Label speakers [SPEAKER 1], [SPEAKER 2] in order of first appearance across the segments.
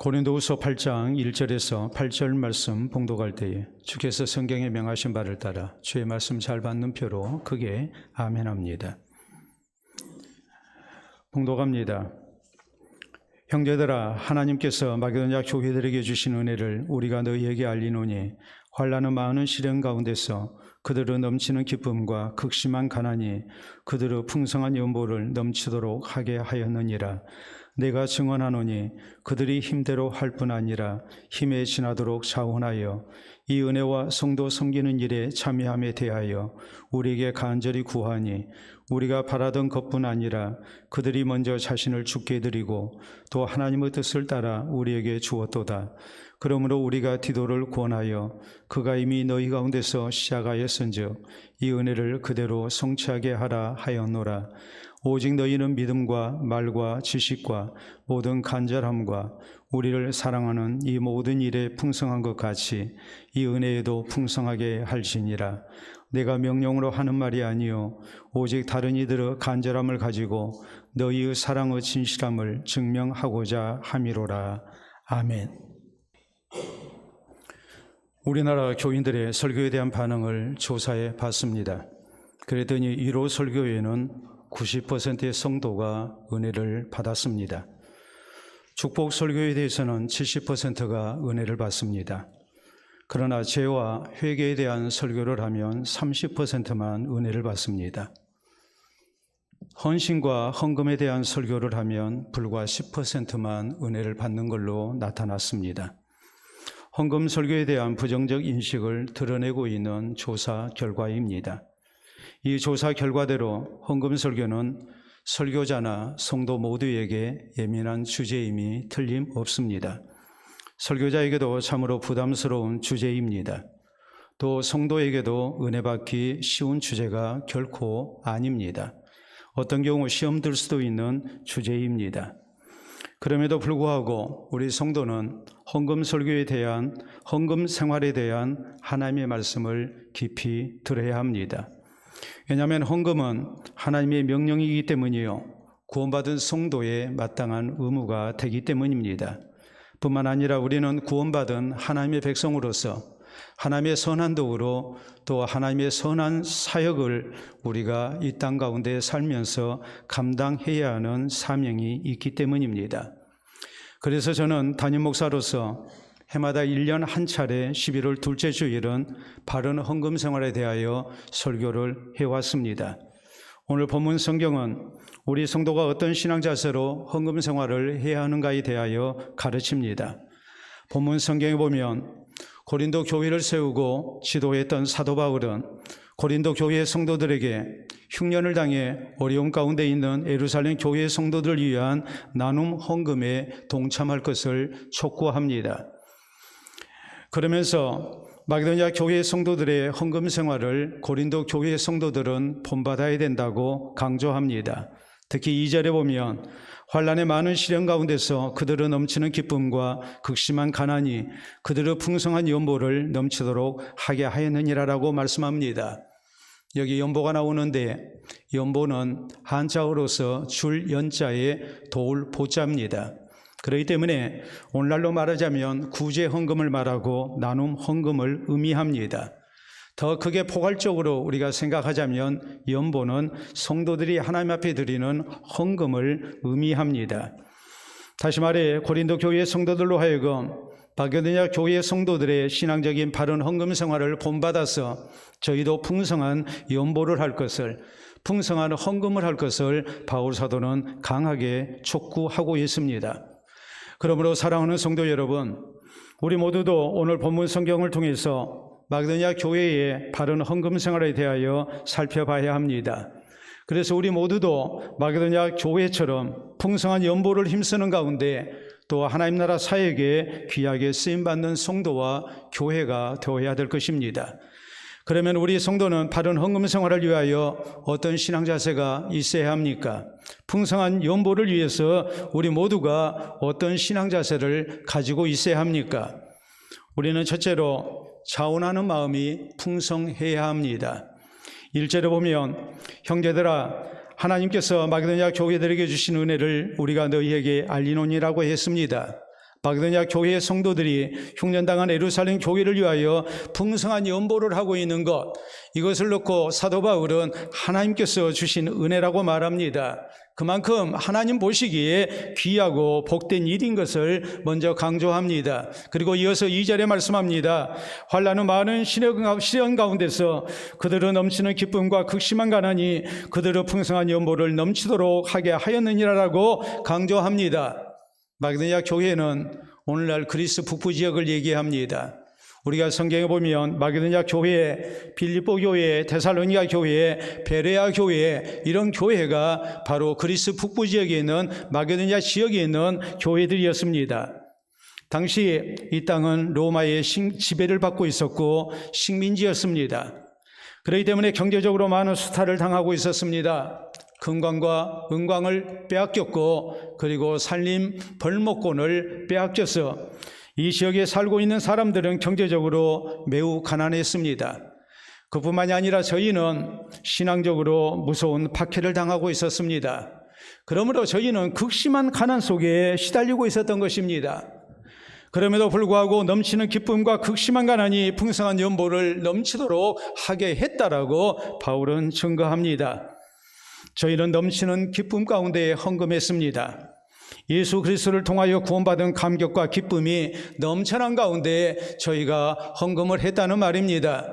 [SPEAKER 1] 고린도후서 8장 1절에서 8절 말씀 봉독할 때에 주께서 성경에 명하신 바를 따라 주의 말씀 잘 받는 표로 크게 아멘합니다. 봉독합니다. 형제들아, 하나님께서 마게도냐 교회들에게 주신 은혜를 우리가 너희에게 알리노니 환난은 많은 시련 가운데서 그들의 넘치는 기쁨과 극심한 가난이 그들의 풍성한 연보를 넘치도록 하게 하였느니라. 내가 증언하노니 그들이 힘대로 할 뿐 아니라 힘에 지나도록 자원하여 이 은혜와 성도 섬기는 일에 참여함에 대하여 우리에게 간절히 구하니 우리가 바라던 것뿐 아니라 그들이 먼저 자신을 주께 드리고 또 하나님의 뜻을 따라 우리에게 주었도다. 그러므로 우리가 디도를 권하여 그가 이미 너희 가운데서 시작하였은즉 이 은혜를 그대로 성취하게 하라 하였노라. 오직 너희는 믿음과 말과 지식과 모든 간절함과 우리를 사랑하는 이 모든 일에 풍성한 것 같이 이 은혜에도 풍성하게 할지니라. 내가 명령으로 하는 말이 아니요 오직 다른 이들의 간절함을 가지고 너희의 사랑의 진실함을 증명하고자 함이로라. 아멘. 우리나라 교인들의 설교에 대한 반응을 조사해 봤습니다. 그랬더니 1호 설교에는 90%의 성도가 은혜를 받았습니다. 축복 설교에 대해서는 70%가 은혜를 받습니다. 그러나 죄와 회개에 대한 설교를 하면 30%만 은혜를 받습니다. 헌신과 헌금에 대한 설교를 하면 불과 10%만 은혜를 받는 걸로 나타났습니다. 헌금 설교에 대한 부정적 인식을 드러내고 있는 조사 결과입니다. 이 조사 결과대로 헌금 설교는 설교자나 성도 모두에게 예민한 주제임이 틀림없습니다. 설교자에게도 참으로 부담스러운 주제입니다. 또 성도에게도 은혜 받기 쉬운 주제가 결코 아닙니다. 어떤 경우 시험 들 수도 있는 주제입니다. 그럼에도 불구하고 우리 성도는 헌금 설교에 대한, 헌금 생활에 대한 하나님의 말씀을 깊이 들어야 합니다. 왜냐하면 헌금은 하나님의 명령이기 때문이요 구원받은 성도의 마땅한 의무가 되기 때문입니다. 뿐만 아니라 우리는 구원받은 하나님의 백성으로서 하나님의 선한 도구로 또 하나님의 선한 사역을 우리가 이 땅 가운데 살면서 감당해야 하는 사명이 있기 때문입니다. 그래서 저는 담임 목사로서 해마다 1년 한 차례 11월 둘째 주일은 바른 헌금 생활에 대하여 설교를 해왔습니다. 오늘 본문 성경은 우리 성도가 어떤 신앙 자세로 헌금 생활을 해야 하는가에 대하여 가르칩니다. 본문 성경에 보면 고린도 교회를 세우고 지도했던 사도 바울은 고린도 교회의 성도들에게 흉년을 당해 어려움 가운데 있는 예루살렘 교회의 성도들을 위한 나눔 헌금에 동참할 것을 촉구합니다. 그러면서 마게도냐 교회의 성도들의 헌금 생활을 고린도 교회의 성도들은 본받아야 된다고 강조합니다. 특히 2절에 보면 환난의 많은 시련 가운데서 그들의 넘치는 기쁨과 극심한 가난이 그들의 풍성한 연보를 넘치도록 하게 하였느니라라고 말씀합니다. 여기 연보가 나오는데 연보는 한자어로서 줄 연자에 도울 보자입니다. 그렇기 때문에 오늘날로 말하자면 구제 헌금을 말하고 나눔 헌금을 의미합니다. 더 크게 포괄적으로 우리가 생각하자면 연보는 성도들이 하나님 앞에 드리는 헌금을 의미합니다. 다시 말해 고린도 교회의 성도들로 하여금 마게도냐 교회의 성도들의 신앙적인 바른 헌금 생활을 본받아서 저희도 풍성한 연보를 할 것을, 풍성한 헌금을 할 것을 바울 사도는 강하게 촉구하고 있습니다. 그러므로 사랑하는 성도 여러분, 우리 모두도 오늘 본문 성경을 통해서 마게도냐 교회의 바른 헌금 생활에 대하여 살펴봐야 합니다. 그래서 우리 모두도 마게도냐 교회처럼 풍성한 연보를 힘쓰는 가운데 또 하나님 나라 사역에 귀하게 쓰임받는 성도와 교회가 되어야 될 것입니다. 그러면 우리 성도는 바른 헌금 생활을 위하여 어떤 신앙 자세가 있어야 합니까? 풍성한 연보를 위해서 우리 모두가 어떤 신앙 자세를 가지고 있어야 합니까? 우리는 첫째로 자원하는 마음이 풍성해야 합니다. 1절에 보면 형제들아, 하나님께서 마게도냐 교회들에게 주신 은혜를 우리가 너희에게 알리노니라고 했습니다. 마게도냐 교회의 성도들이 흉년당한 예루살렘 교회를 위하여 풍성한 연보를 하고 있는 것, 이것을 놓고 사도 바울은 하나님께서 주신 은혜라고 말합니다. 그만큼 하나님 보시기에 귀하고 복된 일인 것을 먼저 강조합니다. 그리고 이어서 2절에 말씀합니다. 환난은 많은 시련 가운데서 그들은 넘치는 기쁨과 극심한 가난이 그들의 풍성한 연보를 넘치도록 하게 하였느니라라고 강조합니다. 마게도냐 교회는 오늘날 그리스 북부 지역을 얘기합니다. 우리가 성경에 보면 마게도냐 교회, 빌립보 교회, 데살로니가 교회, 베레아 교회, 이런 교회가 바로 그리스 북부 지역에 있는 마게도냐 지역에 있는 교회들이었습니다. 당시 이 땅은 로마의 지배를 받고 있었고 식민지였습니다. 그렇기 때문에 경제적으로 많은 수탈을 당하고 있었습니다. 금광과 은광을 빼앗겼고 그리고 산림 벌목권을 빼앗겨서 이 지역에 살고 있는 사람들은 경제적으로 매우 가난했습니다. 그뿐만이 아니라 저희는 신앙적으로 무서운 박해를 당하고 있었습니다. 그러므로 저희는 극심한 가난 속에 시달리고 있었던 것입니다. 그럼에도 불구하고 넘치는 기쁨과 극심한 가난이 풍성한 연보를 넘치도록 하게 했다라고 바울은 증거합니다. 저희는 넘치는 기쁨 가운데 헌금했습니다. 예수 그리스도를 통하여 구원받은 감격과 기쁨이 넘쳐난 가운데 저희가 헌금을 했다는 말입니다.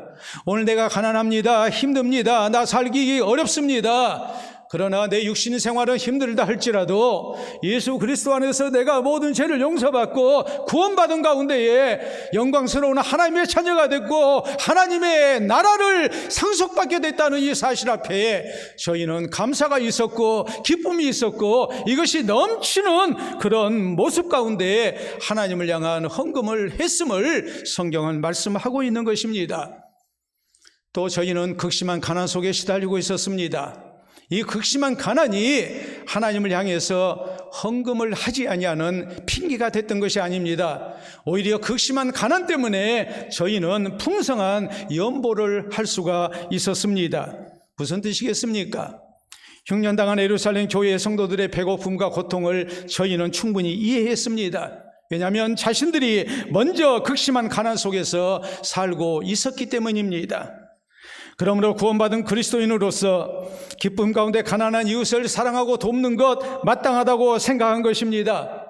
[SPEAKER 1] 오늘 내가 가난합니다. 힘듭니다. 나 살기 어렵습니다. 그러나 내 육신 생활은 힘들다 할지라도 예수 그리스도 안에서 내가 모든 죄를 용서받고 구원받은 가운데에 영광스러운 하나님의 자녀가 됐고 하나님의 나라를 상속받게 됐다는 이 사실 앞에 저희는 감사가 있었고 기쁨이 있었고 이것이 넘치는 그런 모습 가운데 하나님을 향한 헌금을 했음을 성경은 말씀하고 있는 것입니다. 또 저희는 극심한 가난 속에 시달리고 있었습니다. 이 극심한 가난이 하나님을 향해서 헌금을 하지 아니하는 핑계가 됐던 것이 아닙니다. 오히려 극심한 가난 때문에 저희는 풍성한 연보를 할 수가 있었습니다. 무슨 뜻이겠습니까? 흉년당한 예루살렘 교회의 성도들의 배고픔과 고통을 저희는 충분히 이해했습니다. 왜냐하면 자신들이 먼저 극심한 가난 속에서 살고 있었기 때문입니다. 그러므로 구원받은 그리스도인으로서 기쁨 가운데 가난한 이웃을 사랑하고 돕는 것 마땅하다고 생각한 것입니다.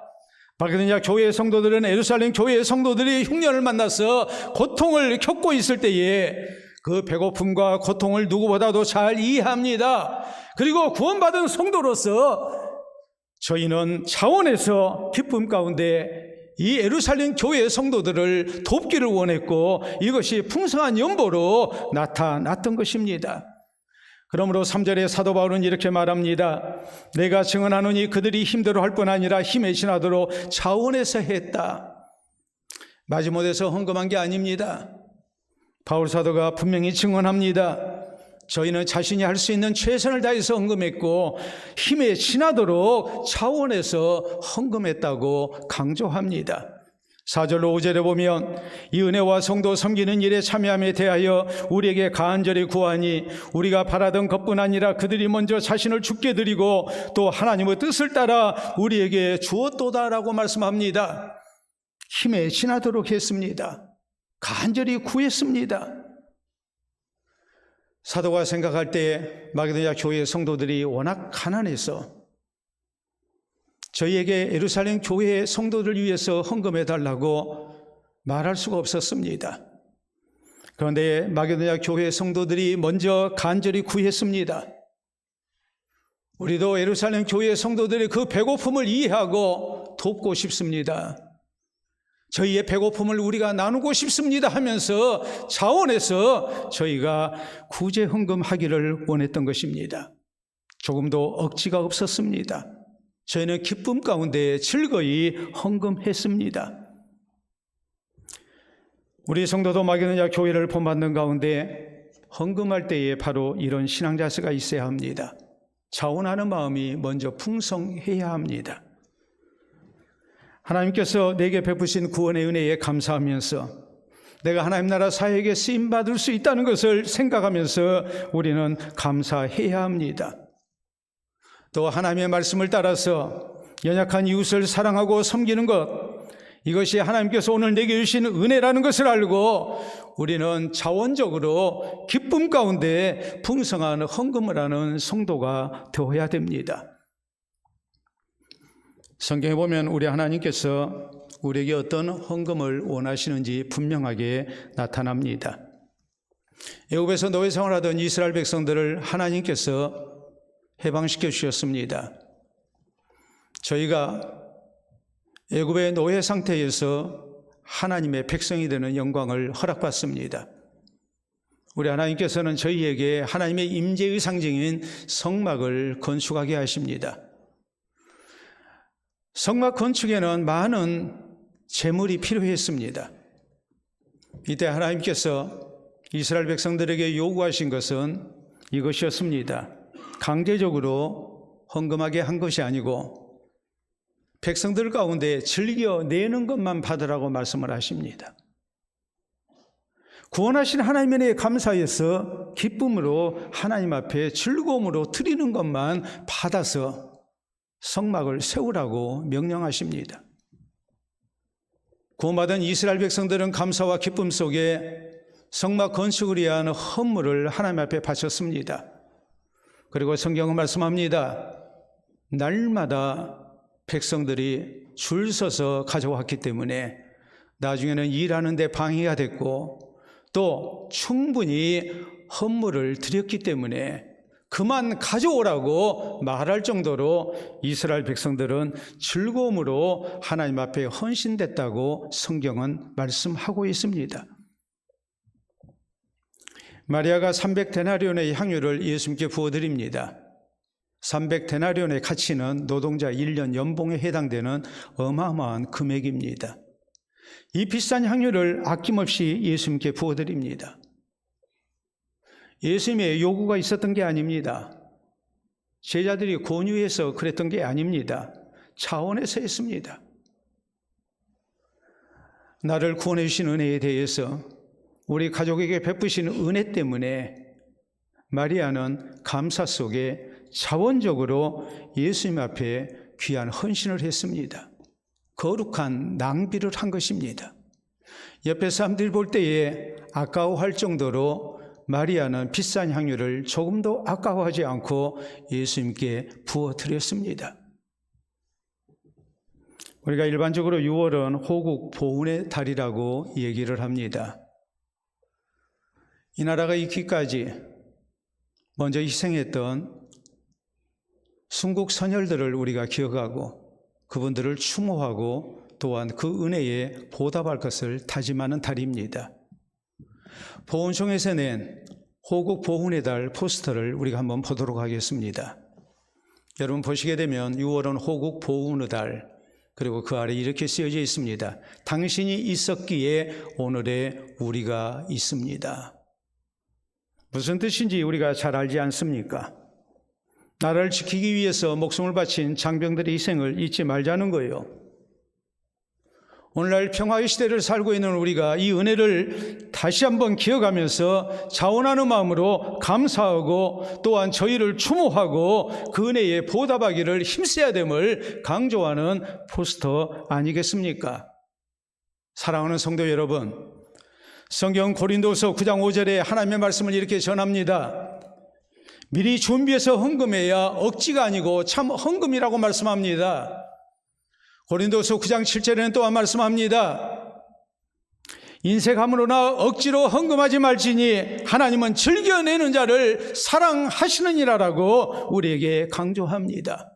[SPEAKER 1] 마게도냐 교회의 성도들은 예루살렘 교회의 성도들이 흉년을 만나서 고통을 겪고 있을 때에 그 배고픔과 고통을 누구보다도 잘 이해합니다. 그리고 구원받은 성도로서 저희는 차원에서 기쁨 가운데 이 예루살렘 교회의 성도들을 돕기를 원했고 이것이 풍성한 연보로 나타났던 것입니다. 그러므로 3절에 사도 바울은 이렇게 말합니다. 내가 증언하노니 그들이 힘대로 할 뿐 아니라 힘에 지나도록 차원에서 했다. 마지못해서 헌금한 게 아닙니다. 바울 사도가 분명히 증언합니다. 저희는 자신이 할 수 있는 최선을 다해서 헌금했고 힘에 지나도록 차원에서 헌금했다고 강조합니다. 4절로 5절에 보면 이 은혜와 성도 섬기는 일에 참여함에 대하여 우리에게 간절히 구하니 우리가 바라던 것뿐 아니라 그들이 먼저 자신을 주께 드리고 또 하나님의 뜻을 따라 우리에게 주었도다라고 말씀합니다. 힘에 지나도록 했습니다. 간절히 구했습니다. 사도가 생각할 때 마게도냐 교회의 성도들이 워낙 가난해서 저희에게 예루살렘 교회의 성도들 위해서 헌금해달라고 말할 수가 없었습니다. 그런데 마게도냐 교회의 성도들이 먼저 간절히 구했습니다. 우리도 예루살렘 교회의 성도들의 그 배고픔을 이해하고 돕고 싶습니다. 저희의 배고픔을 우리가 나누고 싶습니다 하면서 차원에서 저희가 구제 헌금하기를 원했던 것입니다. 조금도 억지가 없었습니다. 저희는 기쁨 가운데 즐거이 헌금했습니다. 우리 성도도 마게도냐 교회를 본받는 가운데 헌금할 때에 바로 이런 신앙 자세가 있어야 합니다. 자원하는 마음이 먼저 풍성해야 합니다. 하나님께서 내게 베푸신 구원의 은혜에 감사하면서 내가 하나님 나라 사역에 쓰임받을 수 있다는 것을 생각하면서 우리는 감사해야 합니다. 또 하나님의 말씀을 따라서 연약한 이웃을 사랑하고 섬기는 것, 이것이 하나님께서 오늘 내게 주신 은혜라는 것을 알고 우리는 자원적으로 기쁨 가운데 풍성한 헌금을 하는 성도가 되어야 됩니다. 성경에 보면 우리 하나님께서 우리에게 어떤 헌금을 원하시는지 분명하게 나타납니다. 애굽에서 노예 생활하던 이스라엘 백성들을 하나님께서 해방시켜 주셨습니다. 저희가 애굽의 노예 상태에서 하나님의 백성이 되는 영광을 허락받습니다. 우리 하나님께서는 저희에게 하나님의 임재의 상징인 성막을 건축하게 하십니다. 성막 건축에는 많은 재물이 필요했습니다. 이때 하나님께서 이스라엘 백성들에게 요구하신 것은 이것이었습니다. 강제적으로 헌금하게 한 것이 아니고 백성들 가운데 즐겨 내는 것만 받으라고 말씀을 하십니다. 구원하신 하나님의 은혜에 감사해서 기쁨으로 하나님 앞에 즐거움으로 드리는 것만 받아서 성막을 세우라고 명령하십니다. 구원받은 이스라엘 백성들은 감사와 기쁨 속에 성막 건축을 위한 헌물을 하나님 앞에 바쳤습니다. 그리고 성경은 말씀합니다. 날마다 백성들이 줄 서서 가져왔기 때문에 나중에는 일하는 데 방해가 됐고 또 충분히 헌물을 드렸기 때문에 그만 가져오라고 말할 정도로 이스라엘 백성들은 즐거움으로 하나님 앞에 헌신됐다고 성경은 말씀하고 있습니다. 마리아가 300데나리온의 향유를 예수님께 부어드립니다. 300데나리온의 가치는 노동자 1년 연봉에 해당되는 어마어마한 금액입니다. 이 비싼 향유를 아낌없이 예수님께 부어드립니다. 예수님의 요구가 있었던 게 아닙니다. 제자들이 권유해서 그랬던 게 아닙니다. 차원에서 했습니다. 나를 구원해 주신 은혜에 대해서 우리 가족에게 베푸신 은혜 때문에 마리아는 감사 속에 자원적으로 예수님 앞에 귀한 헌신을 했습니다. 거룩한 낭비를 한 것입니다. 옆에 사람들이 볼 때에 아까워할 정도로 마리아는 비싼 향유를 조금도 아까워하지 않고 예수님께 부어드렸습니다. 우리가 일반적으로 6월은 호국 보훈의 달이라고 얘기를 합니다. 이 나라가 있기까지 먼저 희생했던 순국 선열들을 우리가 기억하고 그분들을 추모하고 또한 그 은혜에 보답할 것을 다짐하는 달입니다. 보훈청에서 낸 호국 보훈의 달 포스터를 우리가 한번 보도록 하겠습니다. 여러분 보시게 되면 6월은 호국 보훈의 달, 그리고 그 아래 이렇게 쓰여져 있습니다. 당신이 있었기에 오늘의 우리가 있습니다. 무슨 뜻인지 우리가 잘 알지 않습니까? 나라를 지키기 위해서 목숨을 바친 장병들의 희생을 잊지 말자는 거예요. 오늘날 평화의 시대를 살고 있는 우리가 이 은혜를 다시 한번 기억하면서 자원하는 마음으로 감사하고 또한 저희를 추모하고 그 은혜에 보답하기를 힘써야 됨을 강조하는 포스터 아니겠습니까? 사랑하는 성도 여러분, 성경 고린도서 9장 5절에 하나님의 말씀을 이렇게 전합니다. 미리 준비해서 헌금해야 억지가 아니고 참 헌금이라고 말씀합니다. 고린도서 9장 7절에는 또한 말씀합니다. 인색함으로나 억지로 헌금하지 말지니 하나님은 즐겨내는 자를 사랑하시느니라라고 우리에게 강조합니다.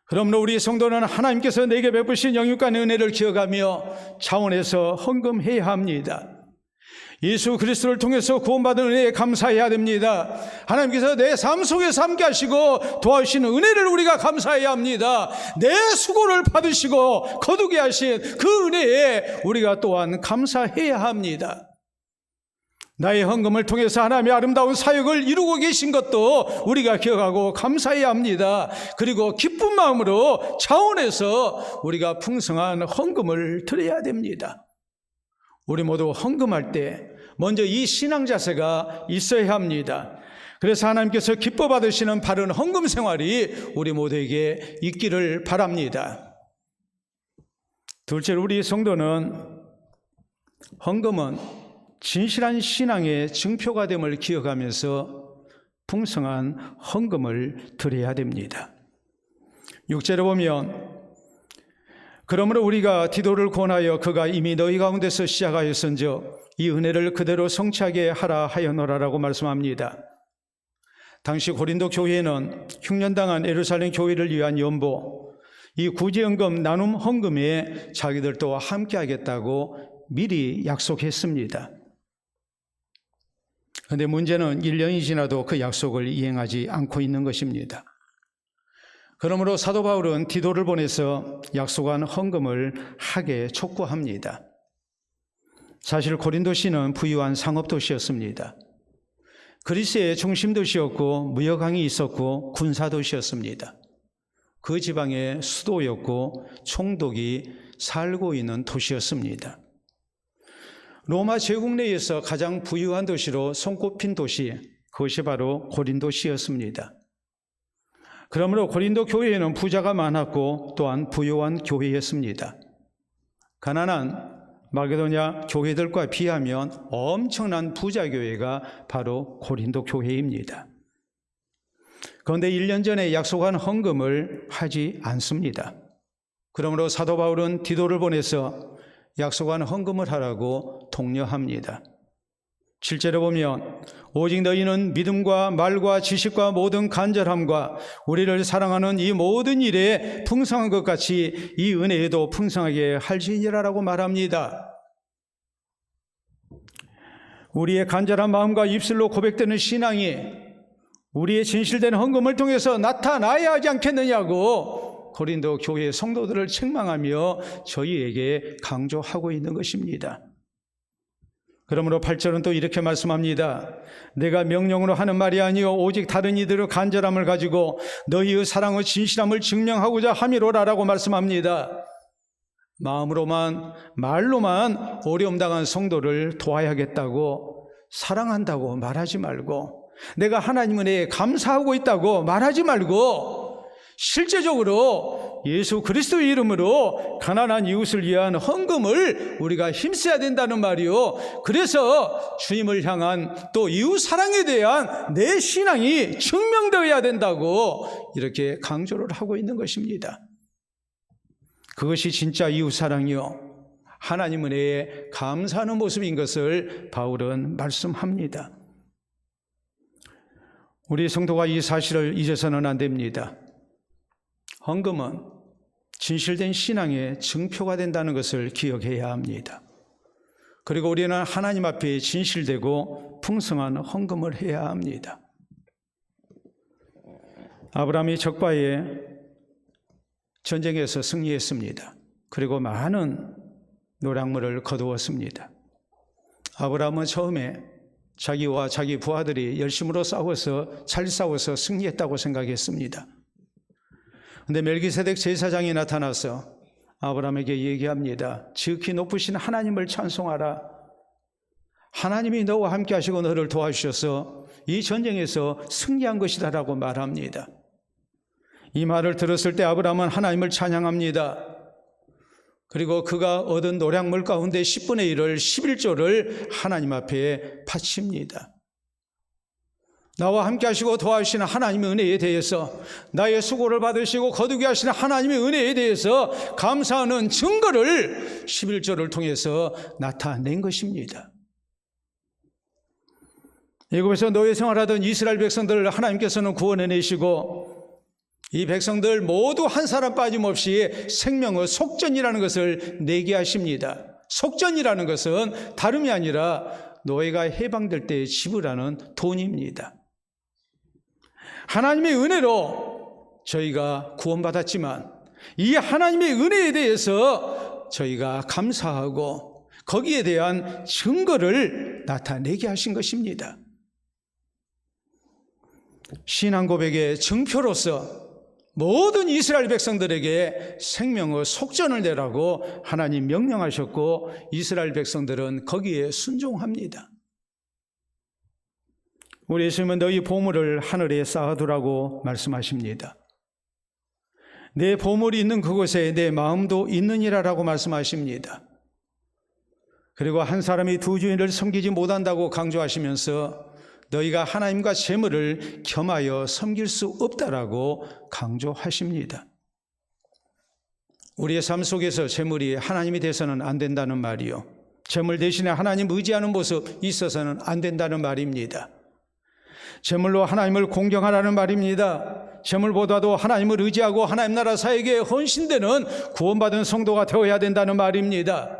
[SPEAKER 1] 그러므로 우리 성도는 하나님께서 내게 베푸신 영육간 은혜를 기억하며 차원에서 헌금해야 합니다. 예수 그리스도를 통해서 구원받은 은혜에 감사해야 됩니다. 하나님께서 내 삶 속에서 함께 하시고 도와주시는 은혜를 우리가 감사해야 합니다. 내 수고를 받으시고 거두게 하신 그 은혜에 우리가 또한 감사해야 합니다. 나의 헌금을 통해서 하나님의 아름다운 사역을 이루고 계신 것도 우리가 기억하고 감사해야 합니다. 그리고 기쁜 마음으로 차원에서 우리가 풍성한 헌금을 드려야 됩니다. 우리 모두 헌금할 때 먼저 이 신앙 자세가 있어야 합니다. 그래서 하나님께서 기뻐 받으시는 바른 헌금 생활이 우리 모두에게 있기를 바랍니다. 둘째로 우리 성도는 헌금은 진실한 신앙의 증표가 됨을 기억하면서 풍성한 헌금을 드려야 됩니다. 6절에 보면 그러므로 우리가 디도를 권하여 그가 이미 너희 가운데서 시작하였은즉 이 은혜를 그대로 성취하게 하라 하였노라라고 말씀합니다. 당시 고린도 교회는 흉년당한 예루살렘 교회를 위한 연보, 이 구제헌금 나눔 헌금에 자기들도 함께 하겠다고 미리 약속했습니다. 그런데 문제는 1년이 지나도 그 약속을 이행하지 않고 있는 것입니다. 그러므로 사도 바울은 디도를 보내서 약속한 헌금을 하게 촉구합니다. 사실 고린도시는 부유한 상업도시였습니다. 그리스의 중심도시였고 무역항이 있었고 군사도시였습니다. 그 지방의 수도였고 총독이 살고 있는 도시였습니다. 로마 제국 내에서 가장 부유한 도시로 손꼽힌 도시, 그것이 바로 고린도시였습니다. 그러므로 고린도 교회에는 부자가 많았고 또한 부유한 교회였습니다. 가난한 마게도냐 교회들과 비하면 엄청난 부자 교회가 바로 고린도 교회입니다. 그런데 1년 전에 약속한 헌금을 하지 않습니다. 그러므로 사도 바울은 디도를 보내서 약속한 헌금을 하라고 독려합니다. 7절에 보면 오직 너희는 믿음과 말과 지식과 모든 간절함과 우리를 사랑하는 이 모든 일에 풍성한 것 같이 이 은혜에도 풍성하게 할지니라라고 말합니다. 우리의 간절한 마음과 입술로 고백되는 신앙이 우리의 진실된 헌금을 통해서 나타나야 하지 않겠느냐고 고린도 교회 성도들을 책망하며 저희에게 강조하고 있는 것입니다. 그러므로 8절은 또 이렇게 말씀합니다. 내가 명령으로 하는 말이 아니요 오직 다른 이들의 간절함을 가지고 너희의 사랑의 진실함을 증명하고자 함이로라라고 말씀합니다. 마음으로만 말로만 어려움 당한 성도를 도와야겠다고 사랑한다고 말하지 말고 내가 하나님 은혜에 감사하고 있다고 말하지 말고 실제적으로 예수 그리스도의 이름으로 가난한 이웃을 위한 헌금을 우리가 힘써야 된다는 말이요. 그래서 주님을 향한 또 이웃 사랑에 대한 내 신앙이 증명되어야 된다고 이렇게 강조를 하고 있는 것입니다. 그것이 진짜 이웃 사랑이요. 하나님 은혜에 감사하는 모습인 것을 바울은 말씀합니다. 우리 성도가 이 사실을 잊어서는 안 됩니다. 헌금은 진실된 신앙의 증표가 된다는 것을 기억해야 합니다. 그리고 우리는 하나님 앞에 진실되고 풍성한 헌금을 해야 합니다. 아브라함이 적바에 전쟁에서 승리했습니다. 그리고 많은 노략물을 거두었습니다. 아브라함은 처음에 자기와 자기 부하들이 열심으로 싸워서 잘 싸워서 승리했다고 생각했습니다. 그런데 멜기세덱 제사장이 나타나서 아브라함에게 얘기합니다. 지극히 높으신 하나님을 찬송하라. 하나님이 너와 함께 하시고 너를 도와주셔서 이 전쟁에서 승리한 것이다라고 말합니다. 이 말을 들었을 때 아브라함은 하나님을 찬양합니다. 그리고 그가 얻은 노략물 가운데 10분의 1을 11조를 하나님 앞에 바칩니다. 나와 함께 하시고 도와주시는 하나님의 은혜에 대해서 나의 수고를 받으시고 거두게 하시는 하나님의 은혜에 대해서 감사하는 증거를 11조를 통해서 나타낸 것입니다. 애굽에서 노예 생활하던 이스라엘 백성들을 하나님께서는 구원해내시고 이 백성들 모두 한 사람 빠짐없이 생명의 속전이라는 것을 내게 하십니다. 속전이라는 것은 다름이 아니라 노예가 해방될 때 지불하는 돈입니다. 하나님의 은혜로 저희가 구원받았지만 이 하나님의 은혜에 대해서 저희가 감사하고 거기에 대한 증거를 나타내게 하신 것입니다. 신앙 고백의 증표로서 모든 이스라엘 백성들에게 생명의 속전을 내라고 하나님 명령하셨고 이스라엘 백성들은 거기에 순종합니다. 우리 예수님은 너희 보물을 하늘에 쌓아두라고 말씀하십니다. 내 보물이 있는 그곳에 내 마음도 있느니라라고 말씀하십니다. 그리고 한 사람이 두 주인을 섬기지 못한다고 강조하시면서 너희가 하나님과 재물을 겸하여 섬길 수 없다라고 강조하십니다. 우리의 삶 속에서 재물이 하나님이 돼서는 안 된다는 말이요, 재물 대신에 하나님 의지하는 모습 있어서는 안 된다는 말입니다. 재물로 하나님을 공경하라는 말입니다. 재물보다도 하나님을 의지하고 하나님 나라 사역에 헌신되는 구원받은 성도가 되어야 된다는 말입니다.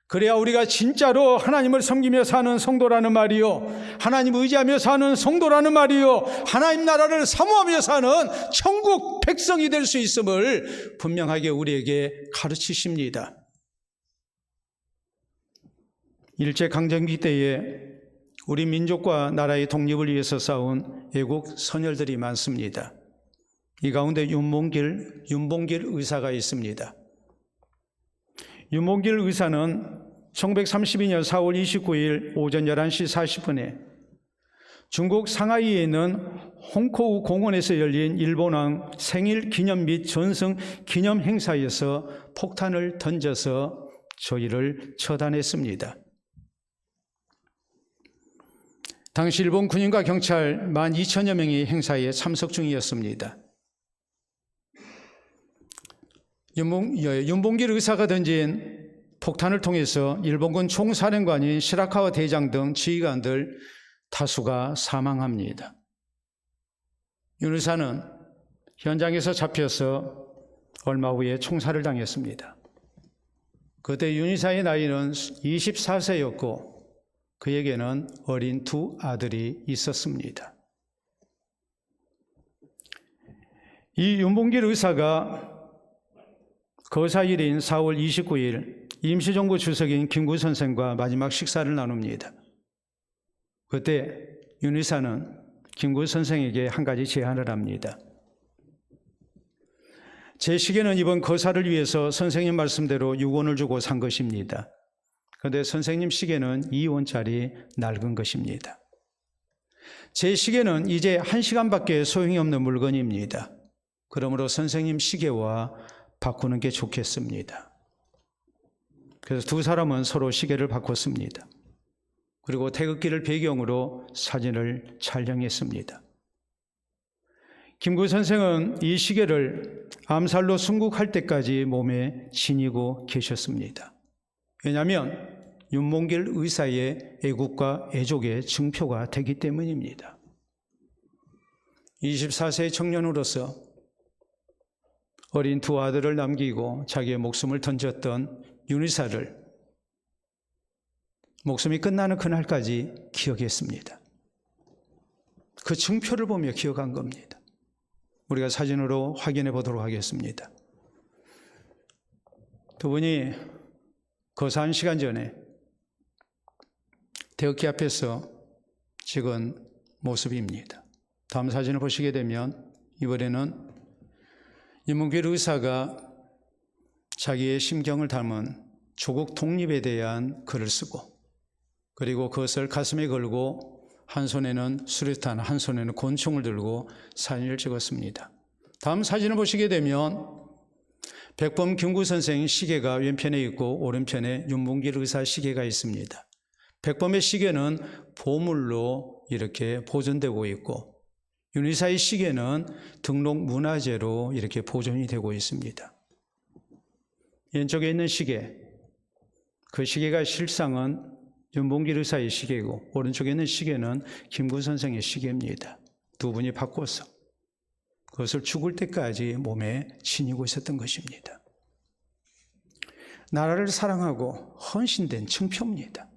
[SPEAKER 1] 그래야 우리가 진짜로 하나님을 섬기며 사는 성도라는 말이요, 하나님 의지하며 사는 성도라는 말이요, 하나님 나라를 사모하며 사는 천국 백성이 될 수 있음을 분명하게 우리에게 가르치십니다. 일제강점기 때에 우리 민족과 나라의 독립을 위해서 싸운 애국 선열들이 많습니다. 이 가운데 윤봉길 의사가 있습니다. 윤봉길 의사는 1932년 4월 29일 오전 11시 40분에 중국 상하이에 있는 홍코우 공원에서 열린 일본왕 생일 기념 및 전승 기념 행사에서 폭탄을 던져서 저희를 처단했습니다. 당시 일본 군인과 경찰 12,000여 명이 행사에 참석 중이었습니다. 윤봉길 의사가 던진 폭탄을 통해서 일본군 총사령관인 시라카와 대장 등 지휘관들 다수가 사망합니다. 윤 의사는 현장에서 잡혀서 얼마 후에 총살을 당했습니다. 그때 윤 의사의 나이는 24세였고 그에게는 어린 두 아들이 있었습니다. 이 윤봉길 의사가 거사일인 4월 29일 임시정부 주석인 김구 선생과 마지막 식사를 나눕니다. 그때 윤 의사는 김구 선생에게 한 가지 제안을 합니다. 제 시계는 이번 거사를 위해서 선생님 말씀대로 6원을 주고 산 것입니다. 그런데 선생님 시계는 2원짜리 낡은 것입니다. 제 시계는 이제 1시간밖에 소용이 없는 물건입니다. 그러므로 선생님 시계와 바꾸는 게 좋겠습니다. 그래서 두 사람은 서로 시계를 바꿨습니다. 그리고 태극기를 배경으로 사진을 촬영했습니다. 김구 선생은 이 시계를 암살로 순국할 때까지 몸에 지니고 계셨습니다. 왜냐하면 윤봉길 의사의 애국과 애족의 증표가 되기 때문입니다. 24세의 청년으로서 어린 두 아들을 남기고 자기의 목숨을 던졌던 윤 의사를 목숨이 끝나는 그날까지 기억했습니다. 그 증표를 보며 기억한 겁니다. 우리가 사진으로 확인해 보도록 하겠습니다. 두 분이 거사 1시간 전에 태극기 앞에서 찍은 모습입니다. 다음 사진을 보시게 되면 이번에는 윤봉길 의사가 자기의 심경을 담은 조국 독립에 대한 글을 쓰고 그리고 그것을 가슴에 걸고 한 손에는 수류탄, 한 손에는 권총을 들고 사진을 찍었습니다. 다음 사진을 보시게 되면 백범 김구 선생 시계가 왼편에 있고 오른편에 윤봉길 의사 시계가 있습니다. 백범의 시계는 보물로 이렇게 보존되고 있고 윤 의사의 시계는 등록 문화재로 이렇게 보존이 되고 있습니다. 왼쪽에 있는 시계, 그 시계가 실상은 윤봉길 의사의 시계이고 오른쪽에 있는 시계는 김구 선생의 시계입니다. 두 분이 바꿔서 그것을 죽을 때까지 몸에 지니고 있었던 것입니다. 나라를 사랑하고 헌신된 증표입니다.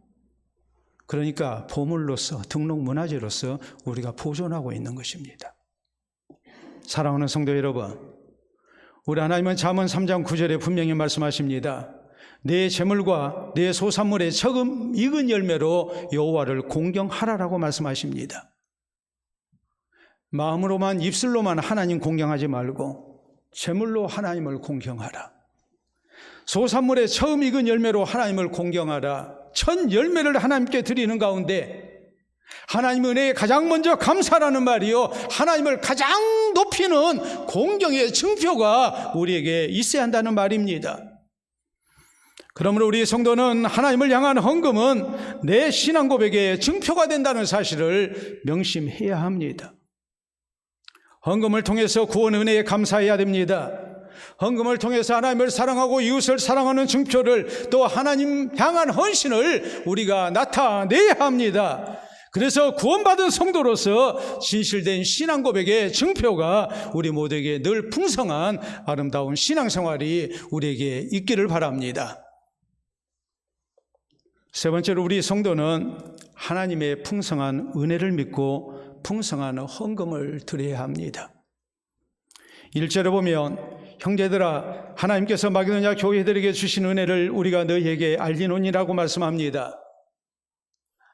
[SPEAKER 1] 그러니까 보물로서 등록 문화재로서 우리가 보존하고 있는 것입니다. 사랑하는 성도 여러분, 우리 하나님은 잠언 3장 9절에 분명히 말씀하십니다. 내 재물과 내 소산물의 처음 익은 열매로 여호와를 공경하라라고 말씀하십니다. 마음으로만 입술로만 하나님 공경하지 말고 재물로 하나님을 공경하라. 소산물의 처음 익은 열매로 하나님을 공경하라. 첫 열매를 하나님께 드리는 가운데 하나님의 은혜에 가장 먼저 감사라는 말이요, 하나님을 가장 높이 뽑히는 공경의 증표가 우리에게 있어야 한다는 말입니다. 그러므로 우리 성도는 하나님을 향한 헌금은 내 신앙 고백의 증표가 된다는 사실을 명심해야 합니다. 헌금을 통해서 구원 은혜에 감사해야 됩니다. 헌금을 통해서 하나님을 사랑하고 이웃을 사랑하는 증표를, 또 하나님 향한 헌신을 우리가 나타내야 합니다. 그래서 구원받은 성도로서 진실된 신앙 고백의 증표가 우리 모두에게 늘 풍성한 아름다운 신앙생활이 우리에게 있기를 바랍니다. 세 번째로, 우리 성도는 하나님의 풍성한 은혜를 믿고 풍성한 헌금을 드려야 합니다. 1절에 보면, 형제들아 하나님께서 마게도냐 교회들에게 주신 은혜를 우리가 너희에게 알리노니라고 말씀합니다.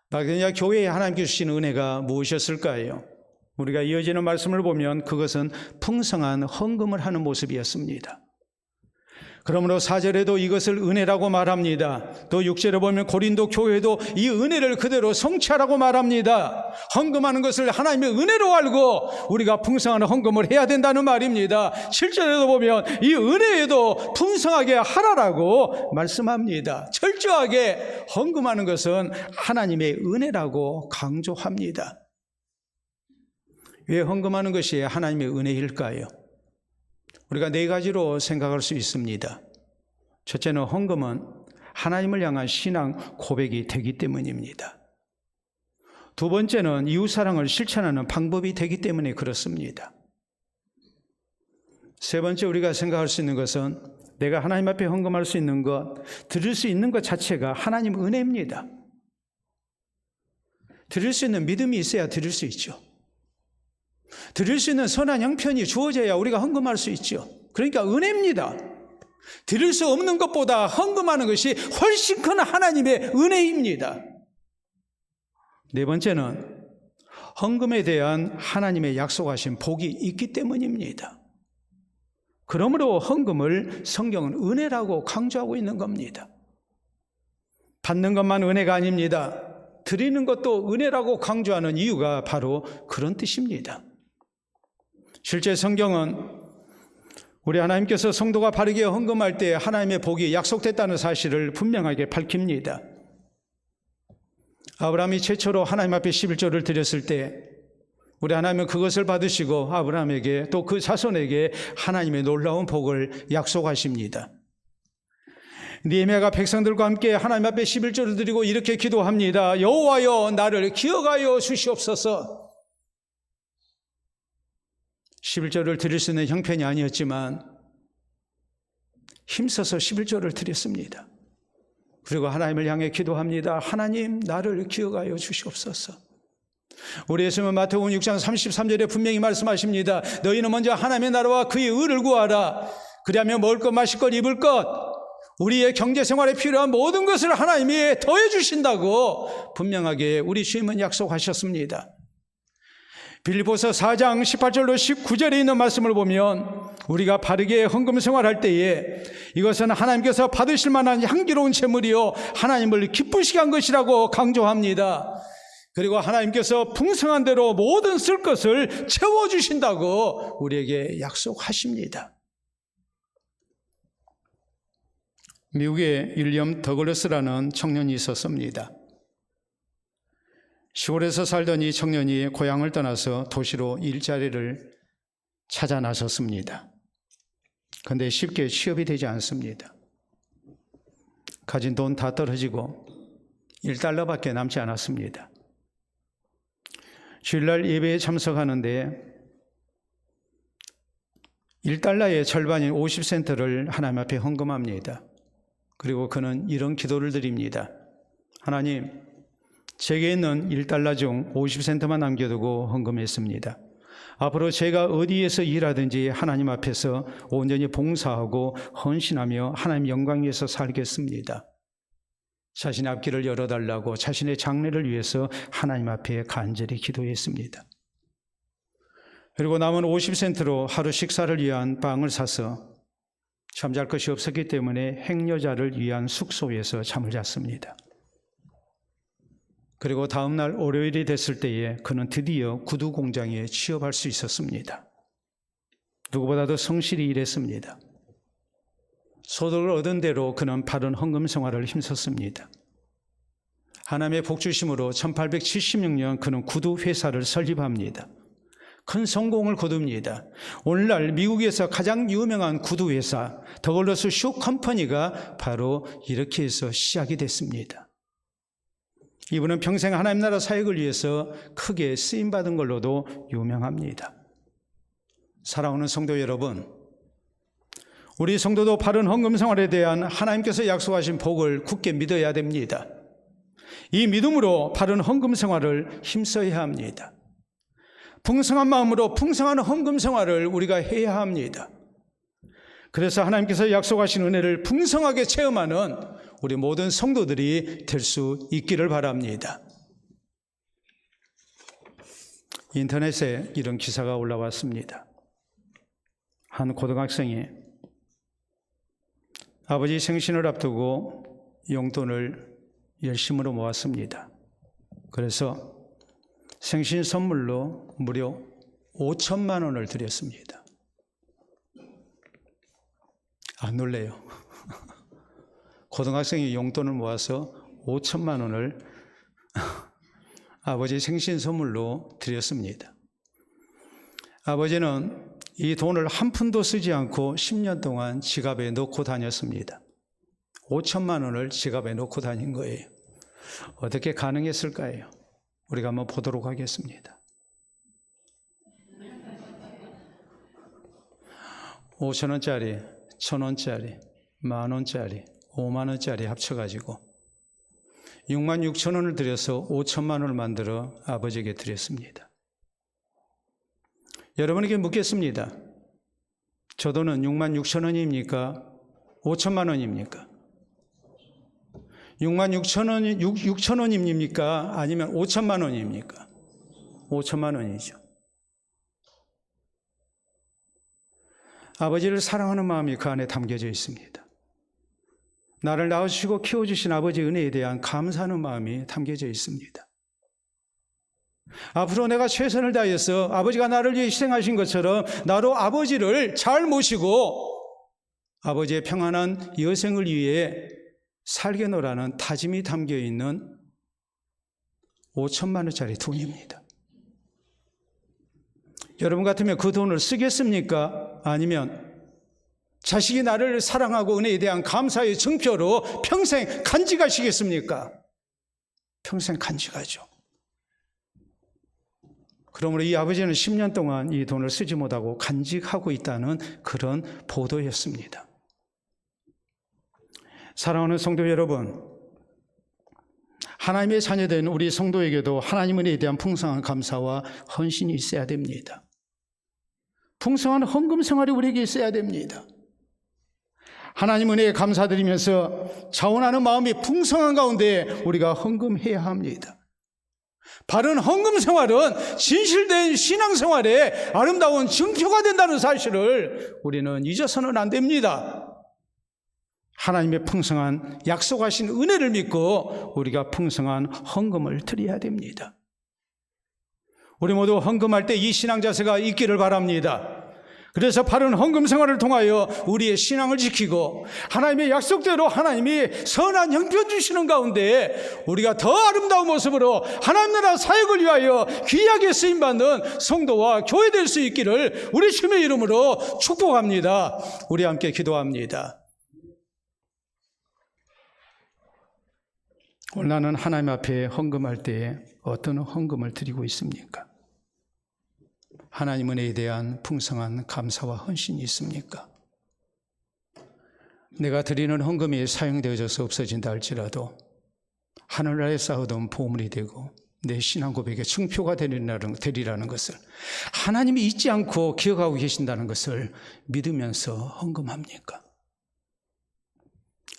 [SPEAKER 1] 마게도냐 교회에 하나님께 주신 은혜가 무엇이었을까요? 우리가 이어지는 말씀을 보면 그것은 풍성한 헌금을 하는 모습이었습니다. 그러므로 4절에도 이것을 은혜라고 말합니다. 또 6절에 보면 고린도 교회도 이 은혜를 그대로 성취하라고 말합니다. 헌금하는 것을 하나님의 은혜로 알고 우리가 풍성한 헌금을 해야 된다는 말입니다. 7절에도 보면 이 은혜에도 풍성하게 하라라고 말씀합니다. 철저하게 헌금하는 것은 하나님의 은혜라고 강조합니다. 왜 헌금하는 것이 하나님의 은혜일까요? 우리가 네 가지로 생각할 수 있습니다. 첫째는, 헌금은 하나님을 향한 신앙 고백이 되기 때문입니다. 두 번째는, 이웃사랑을 실천하는 방법이 되기 때문에 그렇습니다. 세 번째, 우리가 생각할 수 있는 것은 내가 하나님 앞에 헌금할 수 있는 것, 드릴 수 있는 것 자체가 하나님 은혜입니다. 드릴 수 있는 믿음이 있어야 드릴 수 있죠. 드릴 수 있는 선한 형편이 주어져야 우리가 헌금할 수 있죠. 그러니까 은혜입니다. 드릴 수 없는 것보다 헌금하는 것이 훨씬 큰 하나님의 은혜입니다. 네 번째는, 헌금에 대한 하나님의 약속하신 복이 있기 때문입니다. 그러므로 헌금을 성경은 은혜라고 강조하고 있는 겁니다. 받는 것만 은혜가 아닙니다. 드리는 것도 은혜라고 강조하는 이유가 바로 그런 뜻입니다. 실제 성경은 우리 하나님께서 성도가 바르게 헌금할 때 하나님의 복이 약속됐다는 사실을 분명하게 밝힙니다. 아브라함이 최초로 하나님 앞에 11조를 드렸을 때 우리 하나님은 그것을 받으시고 아브라함에게 또 그 자손에게 하나님의 놀라운 복을 약속하십니다. 느헤미야가 백성들과 함께 하나님 앞에 11조를 드리고 이렇게 기도합니다. 여호와여, 나를 기억하여 주시옵소서. 11조를 드릴 수 있는 형편이 아니었지만 힘써서 11조를 드렸습니다. 그리고 하나님을 향해 기도합니다. 하나님, 나를 기억하여 주시옵소서. 우리 예수님은 마태복음 6장 33절에 분명히 말씀하십니다. 너희는 먼저 하나님의 나라와 그의 의를 구하라. 그리하면 먹을 것, 마실 것, 입을 것, 우리의 경제생활에 필요한 모든 것을 하나님이 더해 주신다고 분명하게 우리 주님은 약속하셨습니다. 빌립보서 4장 18절로 19절에 있는 말씀을 보면 우리가 바르게 헌금 생활할 때에 이것은 하나님께서 받으실 만한 향기로운 제물이요 하나님을 기쁘시게 한 것이라고 강조합니다. 그리고 하나님께서 풍성한 대로 모든 쓸 것을 채워주신다고 우리에게 약속하십니다. 미국에 윌리엄 더글러스라는 청년이 있었습니다. 시골에서 살던 이 청년이 고향을 떠나서 도시로 일자리를 찾아 나섰습니다. 그런데 쉽게 취업이 되지 않습니다. 가진 돈 다 떨어지고 $1밖에 남지 않았습니다. 주일날 예배에 참석하는데 $1의 절반인 50센트를 하나님 앞에 헌금합니다. 그리고 그는 이런 기도를 드립니다. 하나님, 제게 있는 $1 중 50센트만 남겨두고 헌금했습니다. 앞으로 제가 어디에서 일하든지 하나님 앞에서 온전히 봉사하고 헌신하며 하나님 영광 위해서 살겠습니다. 자신의 앞길을 열어달라고 자신의 장래를 위해서 하나님 앞에 간절히 기도했습니다. 그리고 남은 50센트로 하루 식사를 위한 빵을 사서 잠잘 것이 없었기 때문에 행여자를 위한 숙소에서 잠을 잤습니다. 그리고 다음 날 월요일이 됐을 때에 그는 드디어 구두 공장에 취업할 수 있었습니다. 누구보다도 성실히 일했습니다. 소득을 얻은 대로 그는 바른 헌금 생활을 힘썼습니다. 하나님의 복주심으로 1876년 그는 구두 회사를 설립합니다. 큰 성공을 거둡니다. 오늘날 미국에서 가장 유명한 구두 회사 더글러스 슈 컴퍼니가 바로 이렇게 해서 시작이 됐습니다. 이분은 평생 하나님 나라 사역을 위해서 크게 쓰임받은 걸로도 유명합니다. 사랑하는 성도 여러분, 우리 성도도 바른 헌금 생활에 대한 하나님께서 약속하신 복을 굳게 믿어야 됩니다. 이 믿음으로 바른 헌금 생활을 힘써야 합니다. 풍성한 마음으로 풍성한 헌금 생활을 우리가 해야 합니다. 그래서 하나님께서 약속하신 은혜를 풍성하게 체험하는 우리 모든 성도들이 될 수 있기를 바랍니다. 인터넷에 이런 기사가 올라왔습니다. 한 고등학생이 아버지 생신을 앞두고 용돈을 열심으로 모았습니다. 그래서 생신 선물로 무려 5천만 원을 드렸습니다. 안 놀래요. 고등학생이 용돈을 모아서 5천만 원을 아버지 생신 선물로 드렸습니다. 아버지는 이 돈을 한 푼도 쓰지 않고 10년 동안 지갑에 넣고 다녔습니다. 5천만 원을 지갑에 넣고 다닌 거예요. 어떻게 가능했을까요? 우리가 한번 보도록 하겠습니다. 5천원짜리, 1,000원짜리, 만원짜리, 5만원짜리 합쳐가지고 6만 6천 원을 들여서 5천만 원을 만들어 아버지에게 드렸습니다. 여러분에게 묻겠습니다. 저 돈은 6만 6천 원입니까? 5천만 원입니까? 6만 6천 원입니까? 아니면 5천만 원입니까? 5천만 원이죠. 아버지를 사랑하는 마음이 그 안에 담겨져 있습니다. 나를 낳으시고 키워주신 아버지 은혜에 대한 감사하는 마음이 담겨져 있습니다. 앞으로 내가 최선을 다해서 아버지가 나를 위해 희생하신 것처럼 나도 아버지를 잘 모시고 아버지의 평안한 여생을 위해 살게노라는 다짐이 담겨있는 5천만 원짜리 돈입니다. 여러분 같으면 그 돈을 쓰겠습니까? 아니면 자식이 나를 사랑하고 은혜에 대한 감사의 증표로 평생 간직하시겠습니까? 평생 간직하죠. 그러므로 이 아버지는 10년 동안 이 돈을 쓰지 못하고 간직하고 있다는 그런 보도였습니다. 사랑하는 성도 여러분, 하나님의 자녀된 우리 성도에게도 하나님 은혜에 대한 풍성한 감사와 헌신이 있어야 됩니다. 풍성한 헌금 생활이 우리에게 있어야 됩니다. 하나님 은혜에 감사드리면서 자원하는 마음이 풍성한 가운데 우리가 헌금해야 합니다. 바른 헌금 생활은 진실된 신앙생활의 아름다운 증표가 된다는 사실을 우리는 잊어서는 안 됩니다. 하나님의 풍성한 약속하신 은혜를 믿고 우리가 풍성한 헌금을 드려야 됩니다. 우리 모두 헌금할 때 이 신앙 자세가 있기를 바랍니다. 그래서 바른 헌금 생활을 통하여 우리의 신앙을 지키고 하나님의 약속대로 하나님이 선한 형편 주시는 가운데 우리가 더 아름다운 모습으로 하나님 나라 사역을 위하여 귀하게 쓰임받는 성도와 교회 될 수 있기를 우리 주님의 이름으로 축복합니다. 우리 함께 기도합니다. 오늘 나는 하나님 앞에 헌금할 때에 어떤 헌금을 드리고 있습니까? 하나님 은혜에 대한 풍성한 감사와 헌신이 있습니까? 내가 드리는 헌금이 사용되어져서 없어진다 할지라도 하늘나라에 쌓아둔 보물이 되고 내 신앙 고백의 증표가 되리라는 것을 하나님이 잊지 않고 기억하고 계신다는 것을 믿으면서 헌금합니까?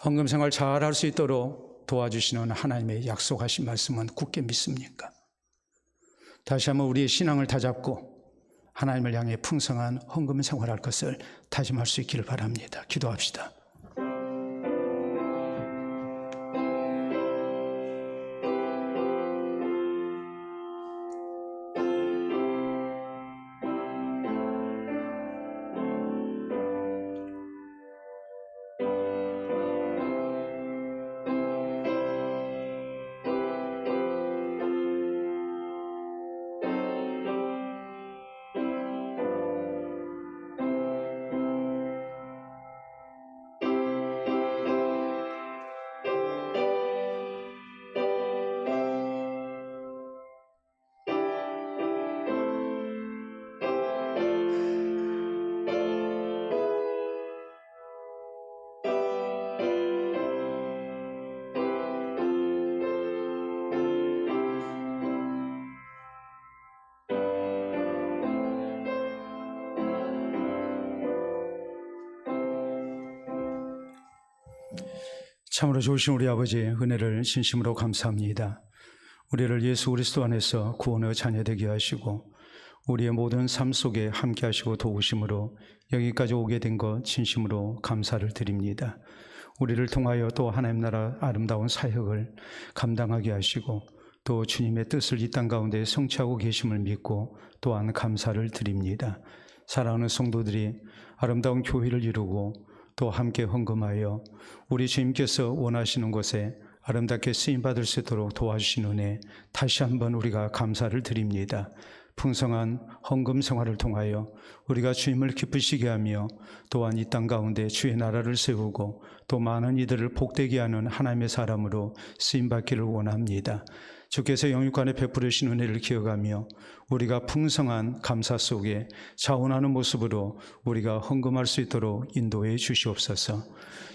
[SPEAKER 1] 헌금 생활 잘 할 수 있도록 도와주시는 하나님의 약속하신 말씀은 굳게 믿습니까? 다시 한번 우리의 신앙을 다잡고 하나님을 향해 풍성한 헌금 생활할 것을 다짐할 수 있기를 바랍니다. 기도합시다. 참으로 좋으신 우리 아버지의 은혜를 진심으로 감사합니다. 우리를 예수 그리스도 안에서 구원의 자녀 되게 하시고 우리의 모든 삶 속에 함께 하시고 도우심으로 여기까지 오게 된 것 진심으로 감사를 드립니다. 우리를 통하여 또 하나님 나라 아름다운 사역을 감당하게 하시고 또 주님의 뜻을 이 땅 가운데 성취하고 계심을 믿고 또한 감사를 드립니다. 사랑하는 성도들이 아름다운 교회를 이루고 또 함께 헌금하여 우리 주님께서 원하시는 곳에 아름답게 쓰임받을 수 있도록 도와주신 은혜 다시 한번 우리가 감사를 드립니다. 풍성한 헌금 생활을 통하여 우리가 주님을 기쁘시게 하며 또한 이 땅 가운데 주의 나라를 세우고 또 많은 이들을 복되게 하는 하나님의 사람으로 쓰임받기를 원합니다. 주께서 영육간에 베푸르신 은혜를 기억하며 우리가 풍성한 감사 속에 자원하는 모습으로 우리가 헌금할 수 있도록 인도해 주시옵소서.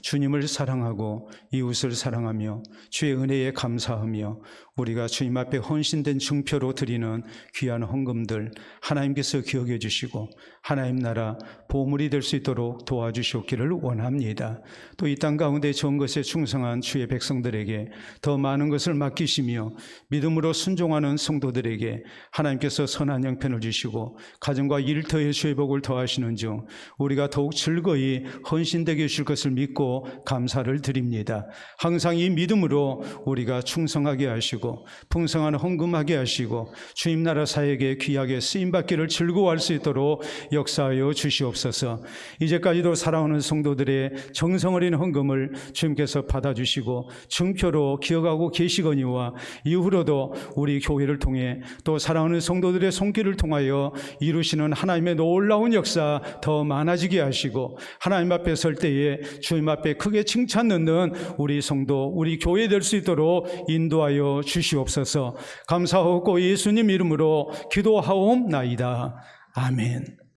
[SPEAKER 1] 주님을 사랑하고 이웃을 사랑하며 주의 은혜에 감사하며 우리가 주님 앞에 헌신된 증표로 드리는 귀한 헌금들 하나님께서 기억해 주시고 하나님 나라 보물이 될 수 있도록 도와주시옵기를 원합니다. 또 이 땅 가운데 좋은 것에 충성한 주의 백성들에게 더 많은 것을 맡기시며 믿음으로 순종하는 성도들에게 하나님께서 선한 형편을 주시고 가정과 일터에 주의 복을 더하시는 중 우리가 더욱 즐거이 헌신되게 해주실 것을 믿고 감사를 드립니다. 항상 이 믿음으로 우리가 충성하게 하시고 풍성한 헌금하게 하시고 주님 나라 사역에 귀하게 쓰임받기를 즐거워할 수 있도록 역사하여 주시옵소서. 이제까지도 사랑하는 성도들의 정성 어린 헌금을 주님께서 받아주시고 증표로 기억하고 계시거니와 이후로도 우리 교회를 통해 또 사랑하는 성도들의 손길을 통하여 이루시는 하나님의 놀라운 역사 더 많아지게 하시고 하나님 앞에 설 때에 주님 앞에 크게 칭찬 넣는 우리 성도 우리 교회 될 수 있도록 인도하여 주시옵소서. 감사하고 예수님 이름으로 기도하옵나이다. 아멘.